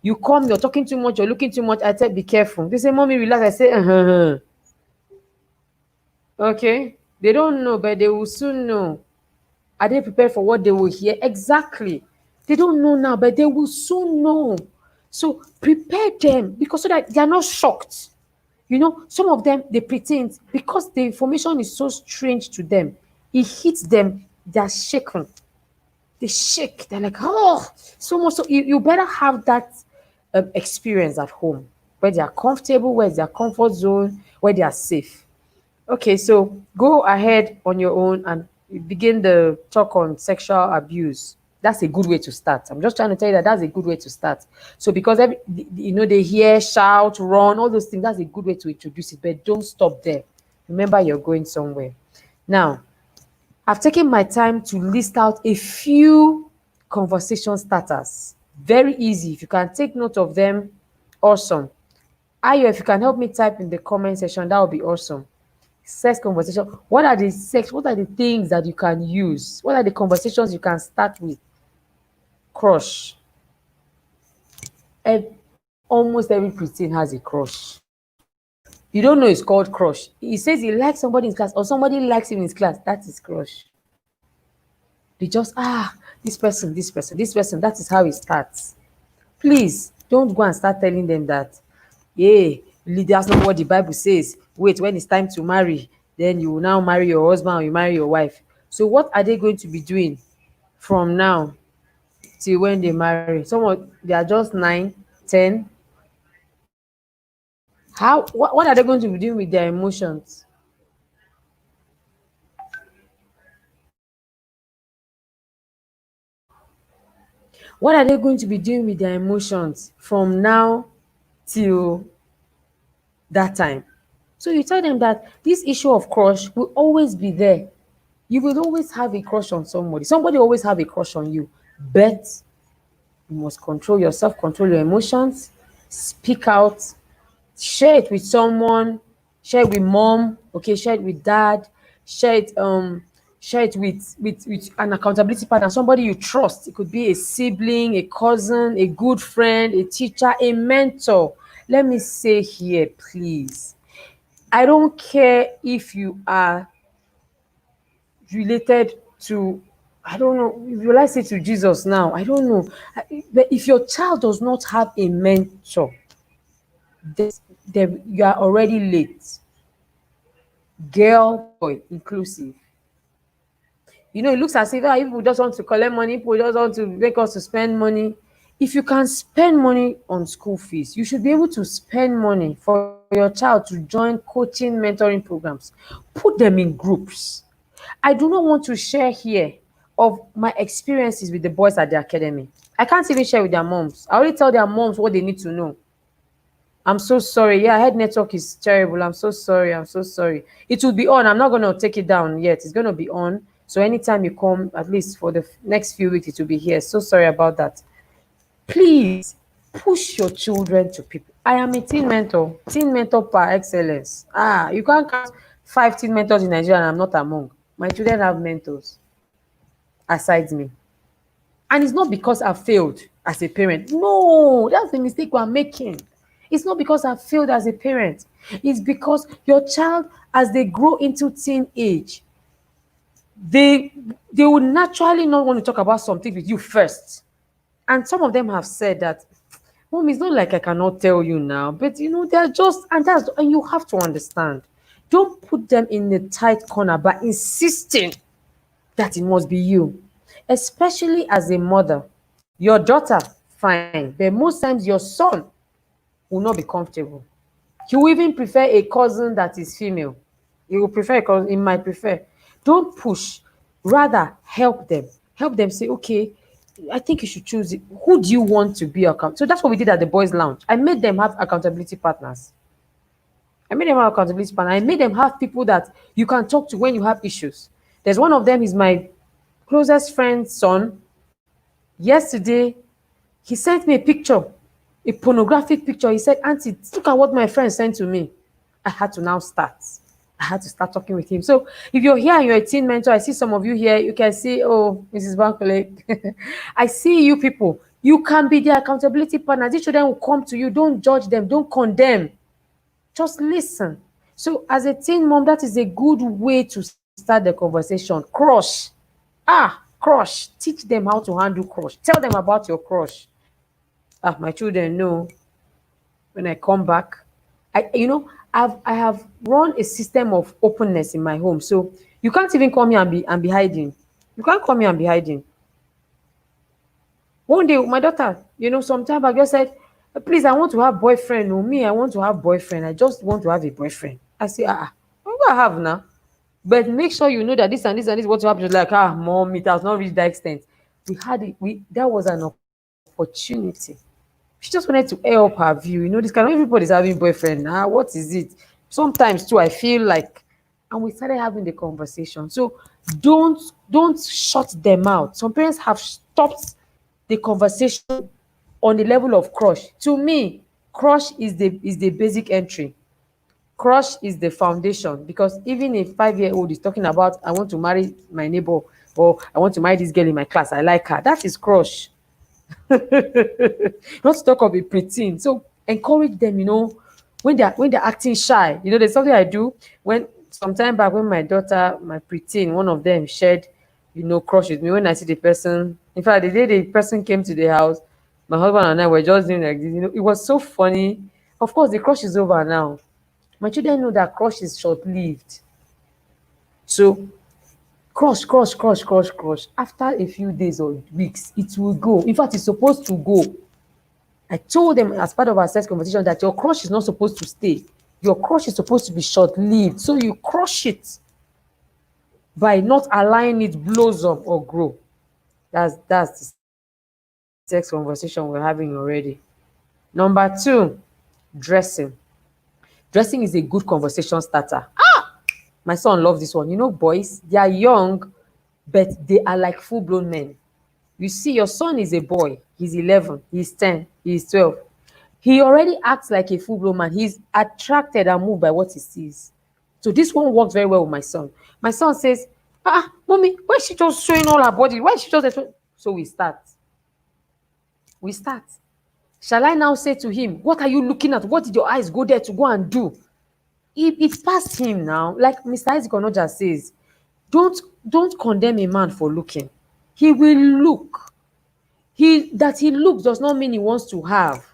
You come, you're talking too much, you're looking too much. I tell, be careful. They say, Mommy, relax. I say, okay. They don't know, but they will soon know. Are they prepared for what they will hear? Exactly. They don't know now, but they will soon know. So prepare them, because so that they are not shocked. Some of them, they pretend because the information is so strange to them. It hits them, they are shaken. They shake. They're like, oh, so much. So you better have that experience at home where they are comfortable, where it's their comfort zone, where they are safe. Okay, so go ahead on your own and begin the talk on sexual abuse. That's a good way to start. I'm just trying to tell you that that's a good way to start. So because they hear, shout, run, all those things, that's a good way to introduce it. But don't stop there. Remember, you're going somewhere. Now, I've taken my time to list out a few conversation starters. Very easy. If you can take note of them, awesome. Ayo, if you can help me type in the comment section, that would be awesome. Sex conversation. What are the things that you can use? What are the conversations you can start with? Crush. Almost every preteen has a crush. You don't know it's called crush. He says he likes somebody in his class or somebody likes him in his class. That is crush. They just, this person. That is how it starts. Please don't go and start telling them that, yeah, that's not what the Bible says. Wait, when it's time to marry, then you will now marry your husband or you marry your wife. So what are they going to be doing from now till when they marry? They are just 9, 10. What are they going to be doing with their emotions? What are they going to be doing with their emotions from now till that time? So you tell them that this issue of crush will always be there. You will always have a crush on somebody. Somebody always have a crush on you. But you must control yourself, control your emotions, speak out, share it with someone, share it with mom, okay, share it with dad, share it with an accountability partner, somebody you trust. It could be a sibling, a cousin, a good friend, a teacher, a mentor. Let me say here, please, I don't care if you are related to, I don't know, will I say to Jesus now? I don't know. But if your child does not have a mentor, then you are already late. Girl, boy, inclusive. It looks as if people just want to collect money, people just want to make us to spend money. If you can spend money on school fees, you should be able to spend money for your child to join coaching, mentoring programs. Put them in groups. I do not want to share here of my experiences with the boys at the academy. I can't even share with their moms. I only tell their moms what they need to know. I'm so sorry. Yeah, head network is terrible. I'm so sorry. I'm so sorry. It will be on. I'm not going to take it down yet. It's going to be on. So anytime you come, at least for the next few weeks, it will be here. So sorry about that. Please push your children to people. I am a teen mentor par excellence. You can't count 5 teen mentors in Nigeria and I'm not among. My children have mentors aside me. And it's not because I failed as a parent. No, that's the mistake we're making. It's not because I failed as a parent. It's because your child, as they grow into teenage, they they will naturally not want to talk about something with you first. And some of them have said that, Mom, it's not like I cannot tell you now, but they're just, and you have to understand. Don't put them in a tight corner by insisting that it must be you, especially as a mother. Your daughter, fine, but most times your son will not be comfortable. He will even prefer a cousin that is female. He will prefer a cousin, he might prefer. Don't push, rather help them. Help them say, okay, I think you should choose it. Who do you want to be account? So that's what we did at the boys' lounge. I made them have accountability partners. I made them have accountability partners. I made them have people that you can talk to when you have issues. There's one of them is my closest friend's son. Yesterday, he sent me a picture, a pornographic picture. He said, Auntie, look at what my friend sent to me. I had to now start. I had to start talking with him. So if you're here and you're a teen mentor, I see some of you here, you can see, oh, Mrs. Bankole. I see you people. You can be their accountability partner. These children will come to you. Don't judge them. Don't condemn. Just listen. So as a teen mom, that is a good way to start the conversation. Crush. Crush. Teach them how to handle crush. Tell them about your crush. My children know when I come back. I have run a system of openness in my home. So you can't even come here and be hiding. You can't come here and be hiding. One day, my daughter, some time back, just said, please, I want to have boyfriend. No, me, I want to have boyfriend. I just want to have a boyfriend. I say, what do I have now? But make sure you know that this and this and this what you have. Like, mom, it has not reached that extent. We had it. That was an opportunity. She just wanted to air up her view. This kind of everybody's having boyfriend. What is it? Sometimes too, I feel like, and we started having the conversation. So don't shut them out. Some parents have stopped the conversation on the level of crush. To me, crush is the basic entry. Crush is the foundation, because even a 5-year-old is talking about, I want to marry my neighbor, or I want to marry this girl in my class, I like her. That is crush. Not to talk of a preteen. So encourage them, when they're acting shy. There's something I do when sometime back, when my daughter, my preteen, one of them shared, crush with me. When I see the person, in fact, the day the person came to the house, my husband and I were just doing like this. It was so funny. Of course, the crush is over now. My children know that crush is short-lived. So crush, crush, crush, crush, crush. After a few days or weeks, it will go. In fact, it's supposed to go. I told them as part of our sex conversation that your crush is not supposed to stay. Your crush is supposed to be short-lived. So you crush it by not allowing it blossom or grow. That's the sex conversation we're having already. Number 2, dressing. Dressing is a good conversation starter. My son loves this one. Boys, they are young, but they are like full-blown men. You see, your son is a boy. He's 11, he's 10, he's 12. He already acts like a full-blown man. He's attracted and moved by what he sees. So this one works very well with my son. My son says, mommy, why is she just showing all her body? Why is she just... So we start. Shall I now say to him, what are you looking at? What did your eyes go there to go and do? It's past him now. Like Mr. Isaac Onoja says, don't condemn a man for looking. He will look. That he looks does not mean he wants to have.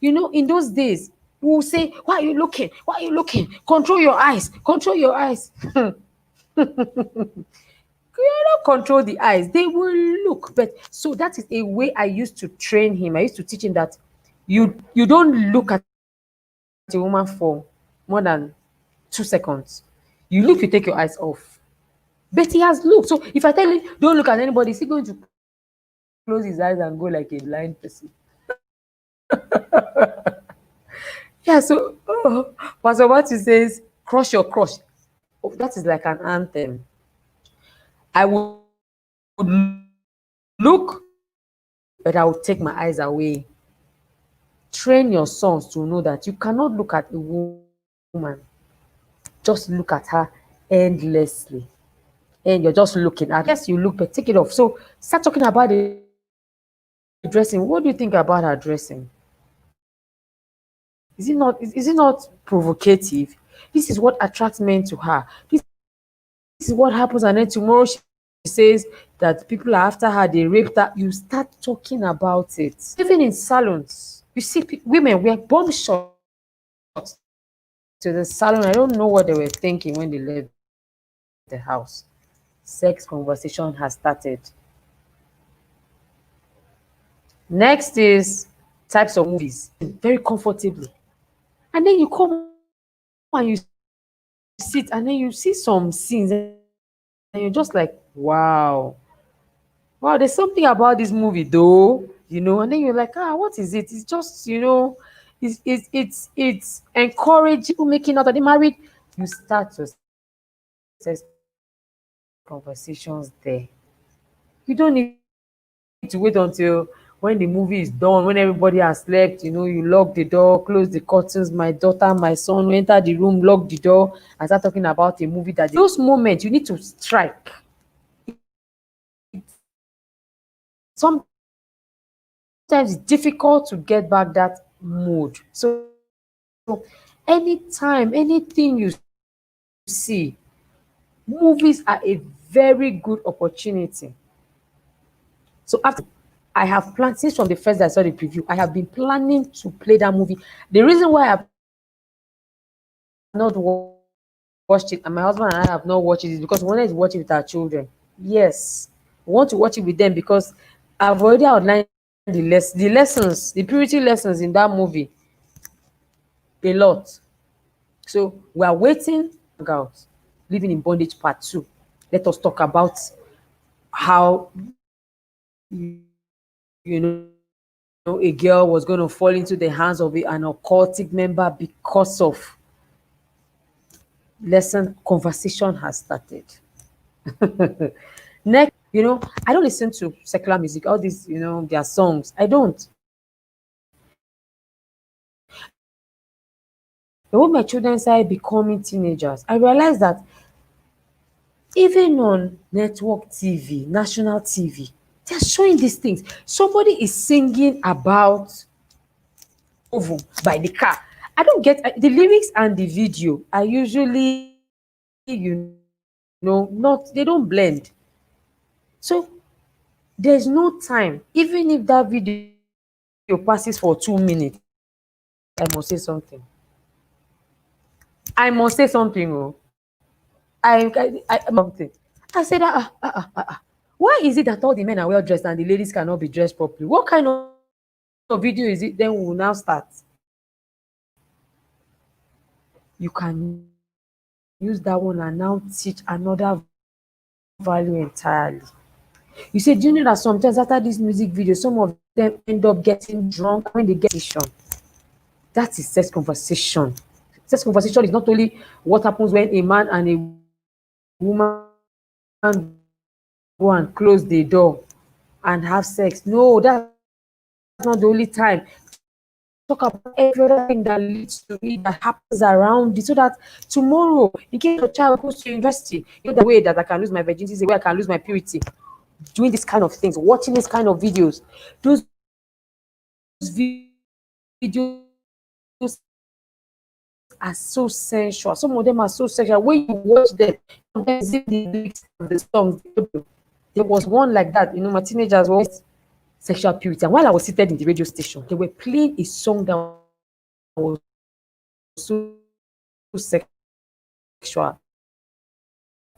In those days, we will say, why are you looking? Why are you looking? Control your eyes. Control your eyes. cannot control the eyes. They will look. But so that is a way I used to train him. I used to teach him that you don't look at a woman for more than 2 seconds. You look, you take your eyes off. But he has looked. So if I tell him don't look at anybody, is he going to close his eyes and go like a blind person? Yeah, so Pastor Matthew says, crush your crush. Oh, that is like an anthem. I would look, but I would take my eyes away. Train your sons to know that you cannot look at a woman, just look at her endlessly. And you're just looking at, yes, you look, but take it off. So start talking about the dressing. What do you think about her dressing? Is it not provocative? This is what attracts men to her. This is what happens, and then tomorrow she says that people are after her, they raped her. You start talking about it. Even in salons, you see women wear bomb shorts to the salon. I don't know what they were thinking when they left the house. Sex conversation has started. Next is types of movies. Very comfortably. And then you come and you sit and then you see some scenes and you're just like, wow. Wow, there's something about this movie though, and then you're like, what is it? It's just, it's encouraging people making out that they married. You start to sex conversations there. You don't need to wait until when the movie is done, when everybody has slept, you lock the door, close the curtains, my daughter, my son enter the room, lock the door, and start talking about a movie. That those moments you need to strike. Sometimes it's difficult to get back that mood. So anytime, anything you see, movies are a very good opportunity. So after I have planned, since from the first day I saw the preview, I have been planning to play that movie. The reason why I have not watched it, and my husband and I have not watched it, is because we wanted to watch it with our children. Yes, we want to watch it with them because I've already outlined the lessons, the purity lessons in that movie a lot. So we are waiting. Out, living in bondage part 2. Let us talk about how a girl was going to fall into the hands of an occultic member because of lesson. Conversation has started. Next, I don't listen to secular music, all these, their songs. I don't. But when my children started becoming teenagers, I realized that even on network TV, national TV, they're showing these things. Somebody is singing about oven by the car. I don't get the lyrics and the video are usually, not, they don't blend. So there's no time. Even if that video passes for 2 minutes, I must say something. I must say something. Oh, something. I said, why is it that all the men are well dressed and the ladies cannot be dressed properly? What kind of video is it? Then we will now start. You can use that one and now teach another value entirely. You say, do you know that sometimes after this music video, some of them end up getting drunk when they get session? That is sex conversation. Sex conversation is not only what happens when a man and a woman go and close the door and have sex. No, that's not the only time. Talk about every other thing that leads to it, that happens around it, so that tomorrow, in case your child goes to university, the way that I can lose my virginity is the way I can lose my purity. Doing this kind of things, watching this kind of videos, those videos are so sensual. Some of them are so sexual. When you watch them, sometimes the lyrics of the songs. There was one like that, my teenagers were sexual purity. And while I was seated in the radio station, they were playing a song that was so sexual.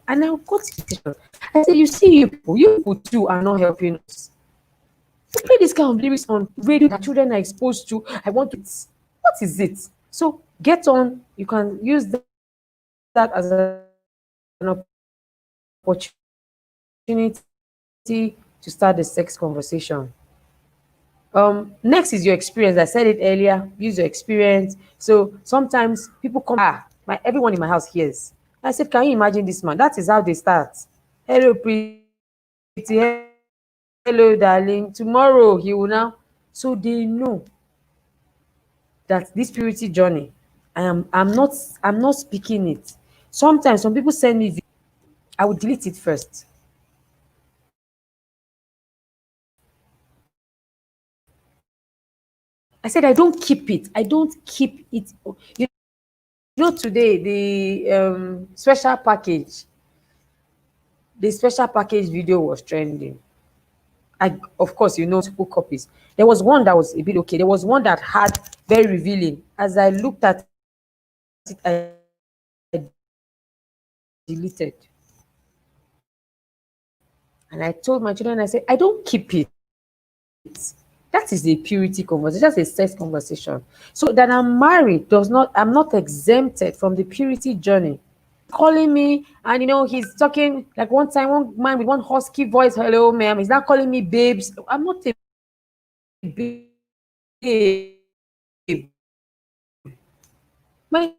And I got irritation. I said, you see, you people too are not helping us. You play this kind of lyrics on radio that children are exposed to. I want to. What is it? So get on. You can use that as an opportunity to start the sex conversation. Next is your experience. I said it earlier. Use your experience. So sometimes people come. My everyone in my house hears. I said, can you imagine this man? That is how they start. Hello, pretty. Hello, darling. Tomorrow he will now. So they know that this purity journey, I'm not speaking it. Sometimes some people send me I will delete it first. I said I don't keep it. I don't keep it. You today the special package video was trending. I of course multiple copies. There was one that was a bit okay. There was one that had very revealing. As I looked at it, I deleted. And I told my children, I said, I don't keep it. That is a purity conversation. That's a sex conversation. So that I'm married does not, I'm not exempted from the purity journey. Calling me, and he's talking like one time, one man with one husky voice, hello, ma'am. He's not calling me babes. I'm not a babe. My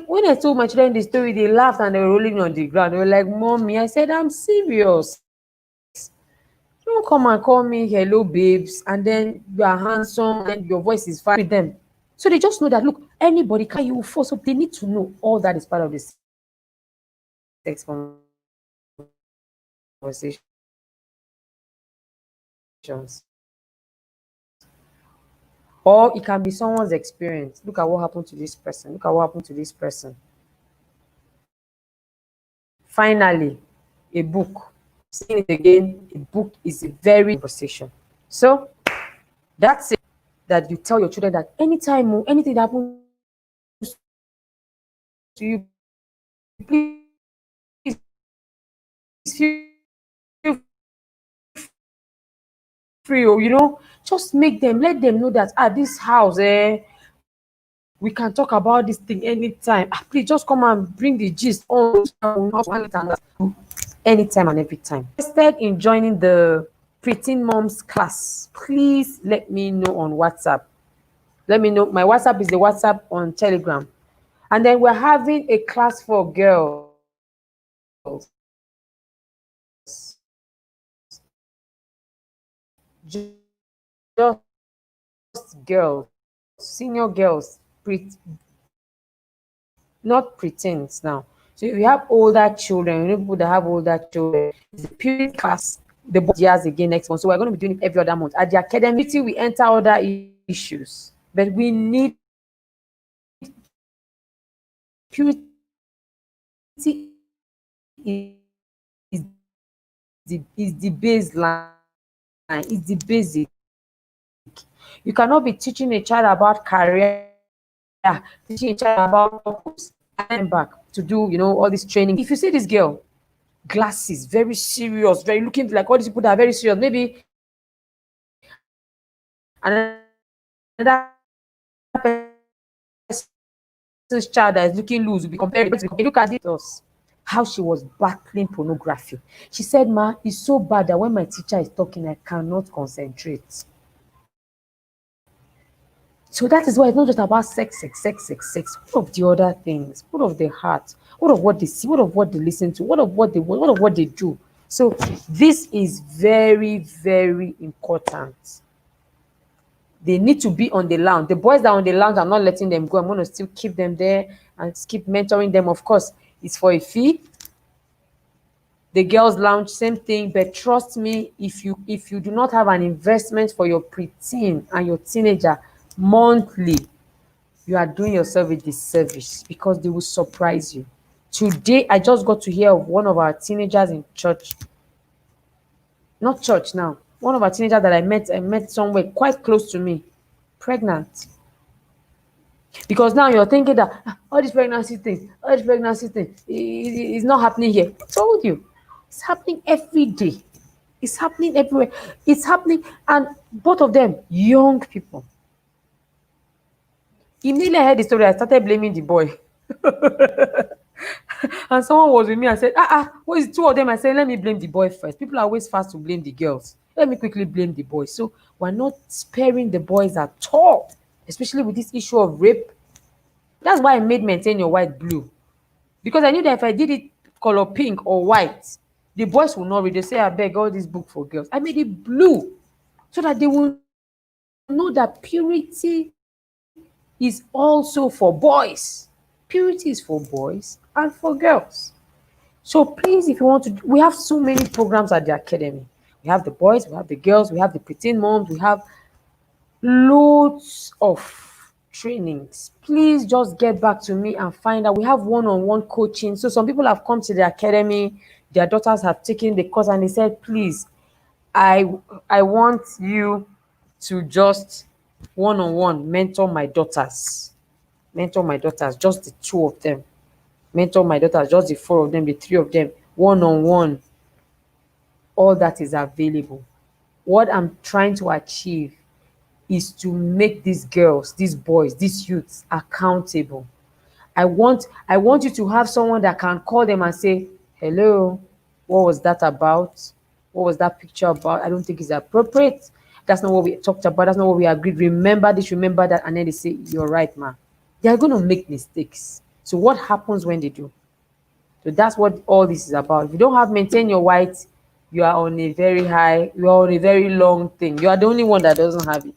When I told my children the story, they laughed and they were rolling on the ground. They were like, Mommy, I said, I'm serious. Don't come and call me hello babes and then you are handsome and your voice is fine with them. So they just know that look, anybody can you force up. They need to know all that is part of this sex conversations. Or it can be someone's experience. Look at what happened to this person. Look at what happened to this person. Finally, a book. Saying it again, a book is a very conversation. So that's it. That you tell your children that anytime anything that happens to you, please feel free. Or just make them, let them know that this house, we can talk about this thing anytime. Please just come and bring the gist on anytime and every time. Interested in joining the Preteen Moms class, please let me know on WhatsApp. Let me know. My WhatsApp is the WhatsApp on Telegram. And then we're having a class for girls. Just girls, senior girls, not preteens now. So if you have older children, people that have older children, it's a period class. The boys years again next month. So we're going to be doing it every other month. At the academic, we enter other issues, but we need purity is the baseline, is the basic. You cannot be teaching a child about career, teaching a child about purpose, and back to do all this training. If you see this girl, glasses, very serious, very looking like all these people that are very serious, maybe another person's child that is looking loose will be compared. Look at it, how she was battling pornography. She said, Ma, it's so bad that when my teacher is talking, I cannot concentrate. So that is why it's not just about sex. What of the other things? What of the heart? What of what they see? What of what they listen to? What of what they want? What of what they do? So this is very, very important. They need to be on the lounge. The boys that are on the lounge, I'm not letting them go. I'm going to still keep them there and keep mentoring them. Of course, it's for a fee. The girls lounge, same thing. But trust me, if you do not have an investment for your preteen and your teenager monthly, you are doing yourself a disservice because they will surprise you. Today, I just got to hear of one of our teenagers in church. Not church now. One of our teenagers that I met somewhere quite close to me, pregnant. Because now you're thinking that all all this pregnancy thing is not happening here. I told you, it's happening every day. It's happening everywhere. It's happening, and both of them young people. Immediately I heard the story, I started blaming the boy. And someone was with me and said, what is two of them? I said, let me blame the boy first. People are always fast to blame the girls. Let me quickly blame the boys. So we're not sparing the boys at all, especially with this issue of rape. That's why I made maintain your white blue. Because I knew that if I did it color pink or white, the boys will not read. They say, I beg all this book for girls. I made it blue so that they will know that purity is also for boys. Purity is for boys and for girls. So please, if you want to, we have so many programs at the academy. We have the boys, we have the girls, we have the preteen moms, we have loads of trainings. Please just get back to me and find out. We have one-on-one coaching. So some people have come to the academy, their daughters have taken the course and they said, please, I I want you to just one-on-one mentor my daughters. Mentor my daughters, just the two of them. Mentor my daughters, just the four of them, the three of them, one-on-one. All that is available. What I'm trying to achieve is to make these girls, these boys, these youths accountable. I want you to have someone that can call them and say, hello, what was that about? What was that picture about? I don't think it's appropriate. That's not what we talked about. That's not what we agreed. Remember this, remember that. And then they say, you're right, man. They are going to make mistakes. So what happens when they do? So that's what all this is about. If you don't have maintain your white, you are on a very high, you are on a very long thing. You are the only one that doesn't have it.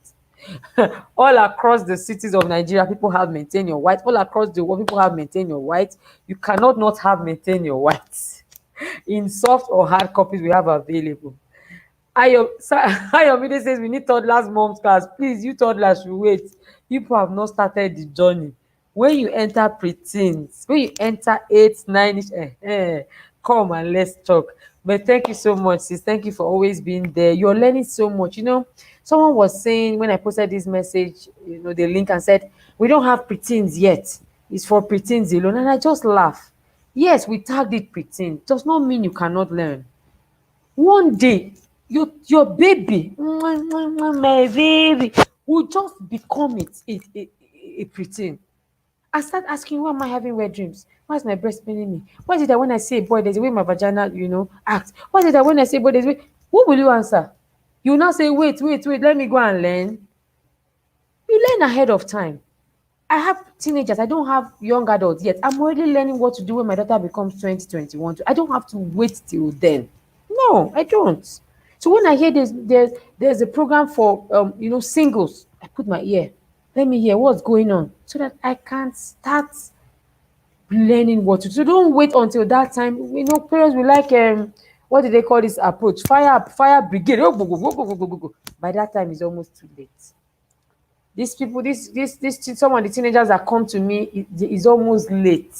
All across the cities of Nigeria, people have maintain your white. All across the world, people have maintain your white. You cannot not have maintain your white. In soft or hard copies, we have available. Ayomide says we need toddlers mom's class. Please, you toddlers should wait. People have not started the journey. When you enter preteens, when you enter 8, 9, come and let's talk. But thank you so much, sis. Thank you for always being there. You're learning so much. Someone was saying when I posted this message, the link, and said, we don't have preteens yet. It's for preteens alone. And I just laugh. Yes, we tagged it preteen. Does not mean you cannot learn. One day, your baby, my baby, will just become a preteen and start asking, why am I having wet dreams? Why is my breast paining me? Why is it that when I say boy, there's a way my vagina, acts? Why is it that when I say boy, there's a way? What will you answer? You will now say, wait, let me go and learn. You learn ahead of time. I have teenagers. I don't have young adults yet. I'm already learning what to do when my daughter becomes 20, 21. I don't have to wait till then. No, I don't. So when I hear there's a program for singles, I put my ear. Let me hear what's going on so that I can start learning what to do. So don't wait until that time. Parents will like what do they call this approach? Fire brigade. Oh, go, go, go, go, go, go, go, go. By that time, it's almost too late. These people, some of the teenagers that come to me, is almost late.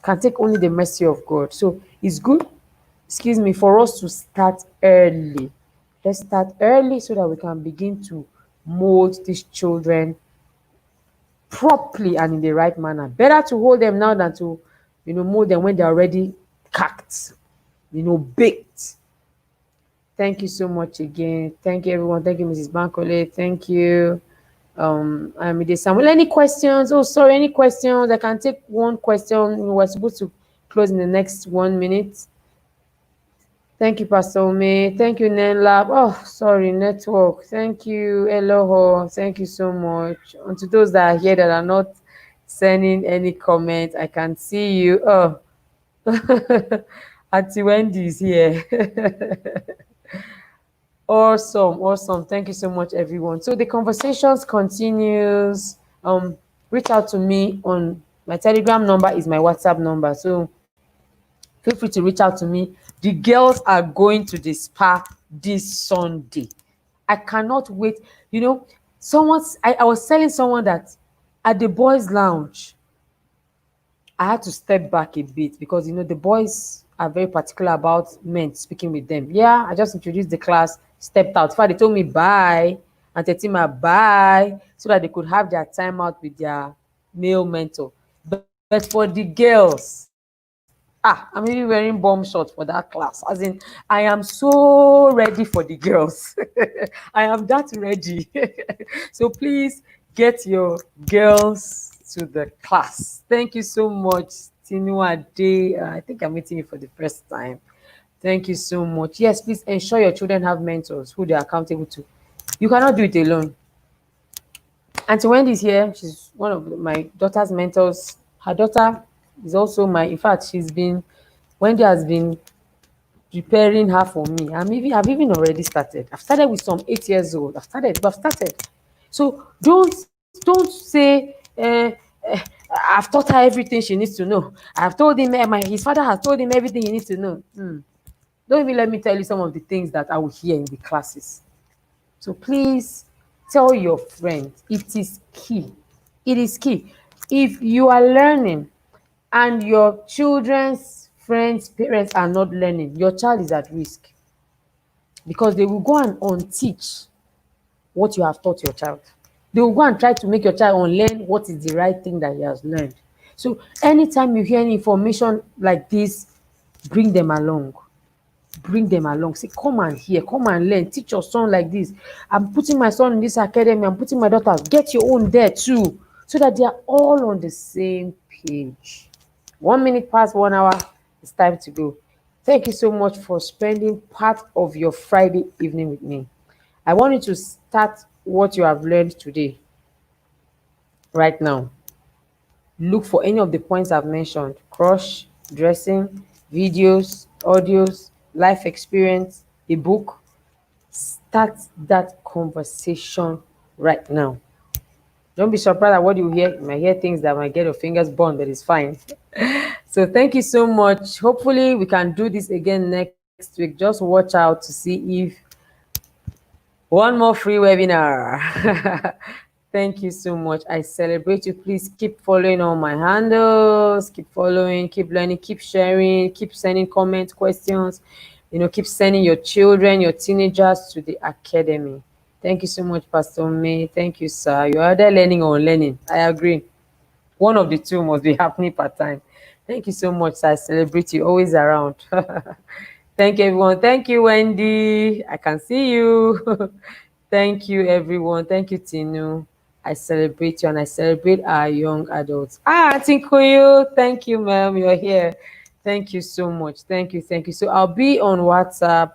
Can take only the mercy of God. So it's good, for us to start early. Let's start early so that we can begin to mold these children properly and in the right manner. Better to hold them now than to, mold them when they're already cracked, baked. Thank you so much again. Thank you, everyone. Thank you, Mrs. Bankole. Thank you. Amide Samuel. Any questions? Oh, sorry, any questions? I can take one question. We're supposed to close in the next 1 minute. Thank you, Pastor Ome. Thank you, Nenlab. Oh, sorry, network. Thank you, Eloho. Thank you so much. And to those that are here that are not sending any comments, I can see you. Oh, Auntie Wendy is here. Awesome. Thank you so much, everyone. So the conversations continues. Reach out to me on my Telegram number is my WhatsApp number. So feel free to reach out to me. The girls are going to the spa this Sunday. I cannot wait. I was telling someone that at the boys' lounge, I had to step back a bit because the boys are very particular about men speaking with them. Yeah, I just introduced the class, stepped out. In fact, they told me bye and Tetima bye so that they could have their time out with their male mentor. But for the girls, I'm even wearing bomb shorts for that class. As in, I am so ready for the girls. I am that ready. So please get your girls to the class. Thank you so much, Tinua Day. I think I'm meeting you for the first time. Thank you so much. Yes, please ensure your children have mentors who they are accountable to. You cannot do it alone. Auntie Wendy is here. She's one of my daughter's mentors. Her daughter is also my, in fact, Wendy has been preparing her for me. I've even already started. I've started with some 8 years old. I've started. So don't say, I've taught her everything she needs to know. I've told him, his father has told him everything he needs to know. Don't even let me tell you some of the things that I will hear in the classes. So please tell your friends. It is key. It is key. If you are learning and your children's friends, parents are not learning, your child is at risk, because they will go and unteach what you have taught your child. They will go and try to make your child unlearn what is the right thing that he has learned. So anytime you hear any information like this, bring them along. Bring them along. Say, come and hear, come and learn, teach your son like this. I'm putting my son in this academy, I'm putting my daughter, get your own there too, so that they are all on the same page. 1 minute past 1 hour, it's time to go. Thank you so much for spending part of your Friday evening with me. I want you to start what you have learned today right now. Look for any of the points I've mentioned: crush, dressing, videos, audios, life experience, a book. Start that conversation right now. Don't be surprised at what you hear. You might hear things that might get your fingers burned, but it's fine. So thank you so much. Hopefully we can do this again next week. Just watch out to see if one more free webinar. Thank you so much. I celebrate you. Please keep following all my handles. Keep following, keep learning, keep sharing, keep sending comments, questions. Keep sending your children, your teenagers to the academy. Thank you so much, Pastor May. Thank you, sir. You're either learning or learning. I agree. One of the two must be happening part time. Thank you so much, sir. I celebrate you. Always around. Thank you, everyone. Thank you, Wendy. I can see you. Thank you, everyone. Thank you, Tinu. I celebrate you and I celebrate our young adults. Tinkuyu. Thank you, ma'am. You're here. Thank you so much. Thank you. Thank you. So I'll be on WhatsApp.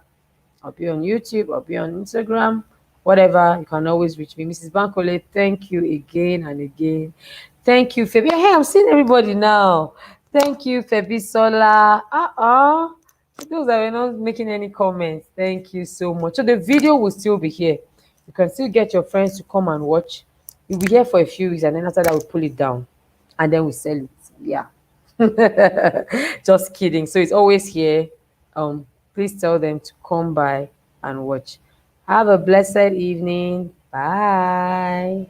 I'll be on YouTube. I'll be on Instagram. Whatever. You can always reach me. Mrs. Bankole, thank you again and again. Thank you, Febi. Hey, I'm seeing everybody now. Thank you, Febi Sola. Those that were not making any comments, thank you so much. So the video will still be here. You can still get your friends to come and watch. You'll be here for a few weeks, and then after that, we'll pull it down and then we sell it. Yeah. Just kidding. So it's always here. Please tell them to come by and watch. Have a blessed evening. Bye.